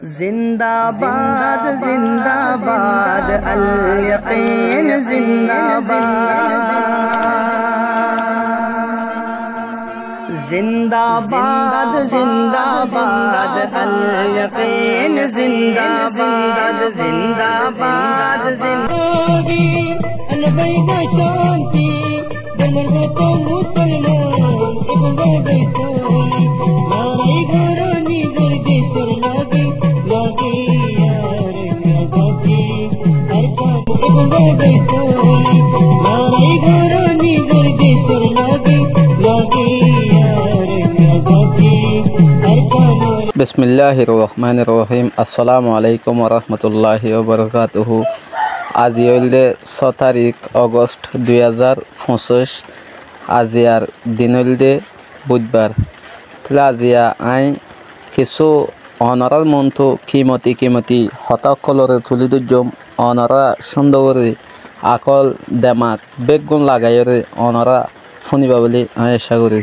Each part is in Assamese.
जिंदाबाद जिंदाबाद अल यकीन जिंदाबाद जिंदाबाद जिंदाबाद अल यकीन जिंदाबाद जिंदाबाद जिंदगी अलबैका शांति बनगतो मुसलमान इबादत नाराई घरानी दरदेशर लागे लागे यार नगाती हर काम इबादत नाराई घरानी दरदेशर लागे लागे यार नगाती हर काम। बिस्मिल्लाहिर्रहमानिर्रहीम। अस्सलामु अलैकुम वरहमतुल्लाहि वबरकातुहु। আজি হইলে 6 তারিখ আগস্ট 2025। আজিয়ার দিন হইলে বুধবার। তাহলে আজিয়া আই কিছু অনরার মন্ত্র কিমতি হতাকলরে তুলি দুজম অনরা সুন্দর করে আকল দেমাক বেগুন লাগাইরে অনরা শুনিবা বলে আশা করি।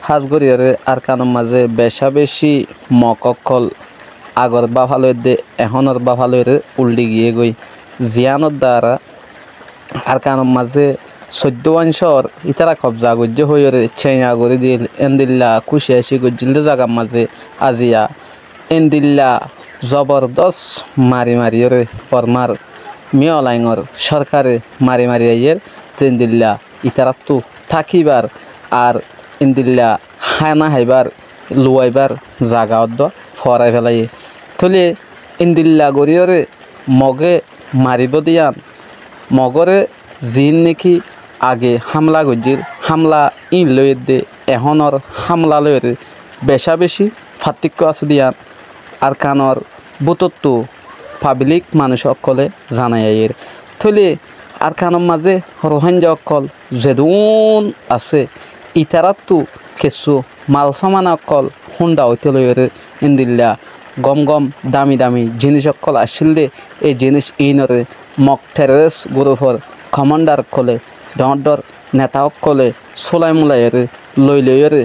হাজ করিরে আর কানের মাঝে বেশা বেশি মককল আগর বা ভালো দে এখনর বা ভালো উল্টি গিয়ে গই জিয়ানোর দ্বারা আর কানের মাঝে 14 অংশর ইতারা কবজা গজ্য হইরে চেঞ্জা করে দিল এন্দিল্লা খুশি আসি গজ্জিল জায়গার মাঝে আজিয়া এন্দিল্লা জবরদস্ত মারি পরমার মিয়লাইঙর সরকারে মারি আইয়ের তেন্দিল্লা ইতারা তো থাকিবার আর এন্দিল্লা হানা হাইবার লুয়াইবার জায়গা অদ্দ ফরাই ফেলাই থলে এন্দিল্লা গরিয়রে মগে মারিব দিয়ান মগরে জিন নাকি আগে হামলা গজির হামলা ইন লই দে এহনর হামলা লইরে বেশা বেশি পার্থক্য আছে দিয়ান আর কানর বুতত্ব পাবলিক মানুষ অকলে জানাইয়ের থলে আর কানর মাঝে রোহিঙ্গা অকল যেদুন আছে ইতারাতো কিছু মাল সামান অকল হুন্ডা হইতে লইরে ইন্দিল্লা গম দামি জিনিস অকল আসিল এই জিনিস ইনরে মক টেররিস্ট গ্রুপর কমান্ডার কলে ডর নেতা অকলে সোলাই মুলাইরে লইরে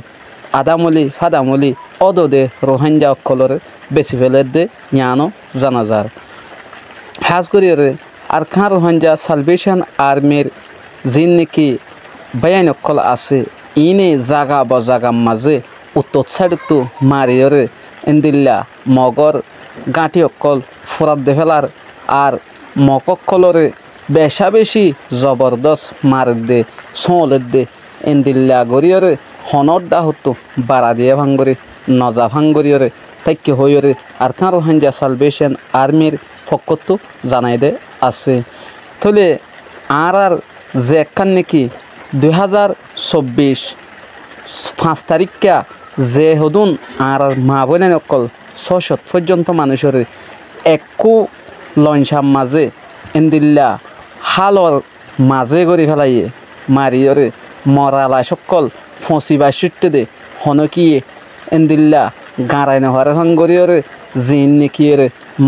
আদামলি ফাদামলি অদদে রোহিঙ্গা অকলরে বেশি ফেলে দে ইয়ানো জানাজার হাজ করিরে আর খান রোহিঙ্গা সালভেশন আর্মির জিন নাকি বায়ান অকল আছে ইনে জাগা বজাগা মাঝে উত্তর সাইড তো মারিয়রে এন্দিল্লা মগর গাঁটি অকল ফুরাত দে ফেলার আর মককলরে বেশা বেশি জবরদস্ত মার দে সোঁলের দে এন্দিল্লা গরিয়রে হনরডা হতো বাড়া দিয়ে ভাঙ্গরে নজা ভাঙ্গরিয়রে তাইকে হইরে আর কারো হাঞ্জা সালভেশন আর্মির ফকত জানাই দে আছে থলে আর যে একখান নাকি 2024 5 তারিখা যে হদুন আর মা বোনের অকল 600 পর্যন্ত মানুষের একু লঞ্চাম মাঝে এন্দিল্লা হালর মাঝে গড়ি ফেলাইয়ে মারিয়রে মরালা সকল ফসিবা সুট্টে দে হনকিয়ে এন্দিল্লা গাঁড়াই নহারে ভাঙ্গরিয়রে জিন নেকিয়ে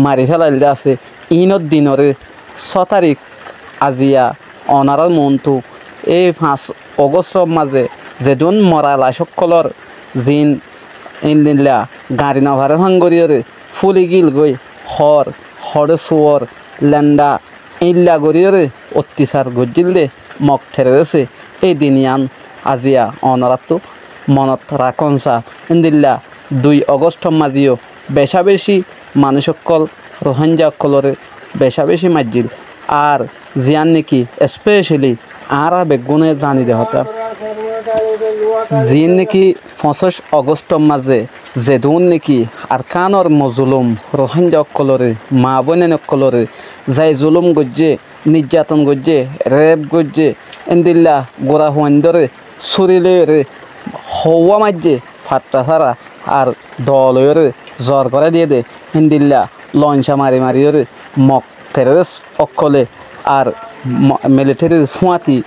মারি ফেলাইলে আছে ইনত দিনরে 6 তারিখ আজিয়া অনারার মনটো এই 5 অগস্টর মাঝে যেদুন মরালা সকলর জিন ইন্দিল্লা গাড়ি নভারে ভাঙ্গরিয়রে ফুলি গিল গই হরে সোয়ার ল্যান্ডা ইল্লা গরিয়রে অত্যাচার গজ্জিল দে মক ঠেরেছে এই দিনিয়ান আজিয়া অনরাতো মনত রাখনসা ইন্দিল্লা 2 অগস্ট মাজিও বেশা বেশি মানুষ সকল রোহিঙ্গা সকলরে বেশা বেশি মাজিল আর জিয়ান নাকি স্পেশালি আর বেগুনে জানি দে হতা জিন নাকি 25 অগস্ট মাঝে যেদুন নাকি আর কানর মজুলুম রোহিঙ্গা সকলরে মা বোনেন সকলরে যাই জুলুম গজ্জে নির্যাতন গজ্জে রেপ গজ্জে এন্দিল্লা গোড়া হুয়ান্দরে সুরিলে হওয়া মাঝে ফাট্টা সারা আর দলরে জ্বর করে দিয়ে দে হিন্দিল্লা লঞ্চা মারিরে মক টেররিস্ট অকলে আর মিলিটারির ফুয়াতি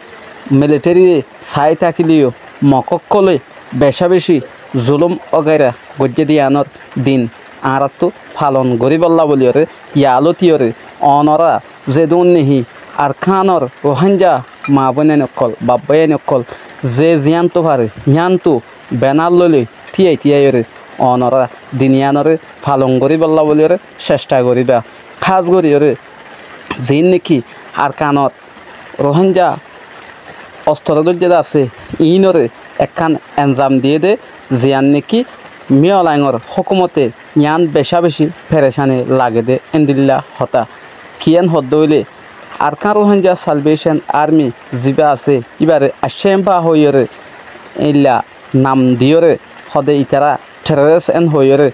মিলিটারি সাই থাকিলেও মককলে বেশা বেশি জুলুম অগাইরা গজ্জে দিয়ে আনর দিন আর তো ফালন গরিবল্লা বলিয়রে ইয়ালতিয়রে অনরা যেদুন নেহি আর খানর রোহিঙ্গা মা বোনে নকল বাব্বাই নকল যে জিয়ান তো পারে হিয়ান তো ব্যানার ললে থিয়াইরে অনরা দিনিয়ানরে পালন করি বল্লা বলিওরে চেষ্টা করিবা খাস করিওরে যে নাকি আর কানত রোহিঙ্গা অস্ত্রদের যেটা আছে ইনরে একখান এনজাম দিয়ে দে জিয়ান নাকি মিয়লাইঙর হুকুমতে ইয়ান বেশা বেশি ফেরেশানি লাগে দে এন্দিল্লা হতা কিয়ান হদ হইলে আর কান রোহিঙ্গা সালভেশন আর্মি জিবা আছে এবারে আশেম্বা হইরে ইল্লা নাম দিয়রে হদে ইতারা টেররিস্ট এন হইরে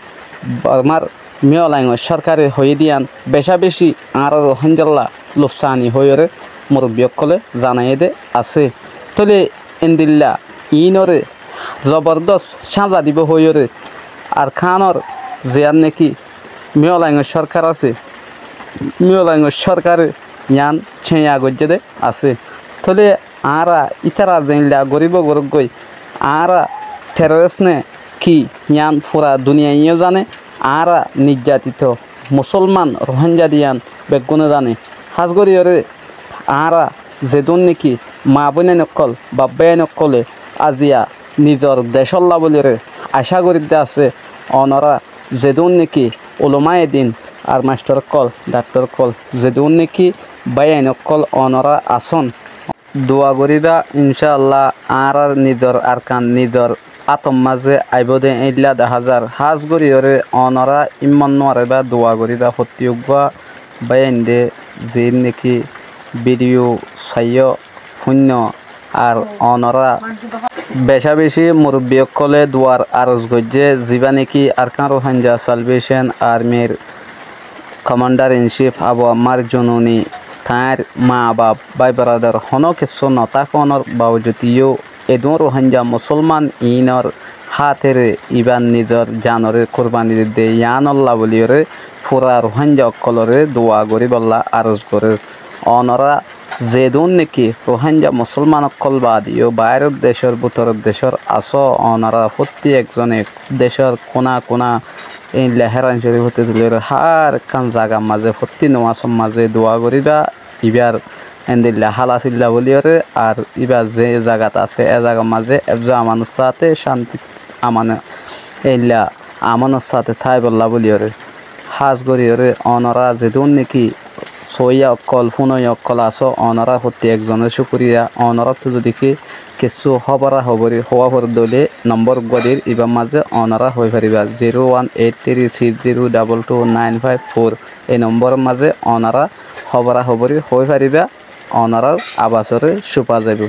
আমার মিয়লাইঙর সরকারে হয়ে দিয়ান বেশা বেশি আর রোহিঙ্গাল্লা লোকসানি হইরে মুরব্বিয়কলে জানাই দে আছে তলে এন্দিল্লা ইনরে জবরদস্ত সাজা দিব হইরে আর খানর জিয়ার নাকি মিয়লাইঙর সরকার আছে মিয়লাইঙর সরকারে ইয়ান ছেঁয়া গজ্জে দে আছে তলে আরা ইতারা জানলা গরিব গরব গই আরা টেররিস্ট নে কি ইয়ান পুরা দুনিয়া ইয়ে জানে আরা নির্যাতিত মুসলমান রোহিঙ্গা দিয়ান বেগুনে জানে হাজগরি ওরে আরা যেদুন নাকি মা বোনে নকল বাব্বাই নকলে আজিয়া নিজর দেশল্লা বলিরে আশা করিতে আছে অনরা যেদুন নাকি ওলমায় দিন আর মাস্টার কল ডাক্তার কল যেদুন নাকি বাইন কল অনরা আসন দোয়া করিবা ইনশাআল্লাহ আর নিজর আর কান নিজর আতম মাঝে আইব দে এইলা 10,000 হাজ গরিয়রে অনরা ইমান নোয়ারে বা দোয়া করিবা সত্যযোগ্য বাইন দে যে নাকি ভিডিও চাইয় শূন্য আর অনরা বেশা বেশি মুরব্বিয়কলে দোয়ার আরজ গজ্জে যিবা নাকি আরকান রোহিঙ্গা সালভেশন আর্মির কমান্ডার ইন চিফ আবু আম্মার জননী তার মা বাপ ভাই ব্রাদার হন কিছু নতা কনর বাউজতিও এদুন রোহিঙ্গা মুসলমান ইনর হাতের ইবান নিজর জানরে কোরবানি দে ইয়ানল্লা বলিয়রে পুরা রোহিঙ্গা অকলরে দোয়া গরি বল্লা আরজ করে অনরা যেদুন নাকি রোহিঙ্গা মুসলমান অকল বাদিও বাইরের দেশের ভিতরের দেশের আস অনরা প্রতি একজনে দেশের কোনা কোনা এই লেহেরান শরীফ হতে তুলে হার কান জাগা মাঝে প্রতি নমাসম মাঝে দোয়া করিবা ইবার এন্দিল্লা হালাসিল্লা বলিওরে আর ইবার যে জায়গাত আছে এ জায়গার মাঝে এবজা আমানোর সাথে শান্তি আমানে এইলা আমানোর সাথে থাই বললা বলিওরে হাজ গরিওরে অনরা যেদুন নাকি সইয়া অকল ফুনই অকল আসো অনরা প্রতি একজনের শুক্রিয়া অনরা তো যদি কি কিছু হবরা হবরি হওয়া পর দলে নম্বর গদির ইবার মাঝে অনরা হয়ে পারিবা 01836022954 এই নম্বরের মাঝে অনরা হবরা হবরি হয়ে পারিবা অনরার আবাসরে সুপা যাবে।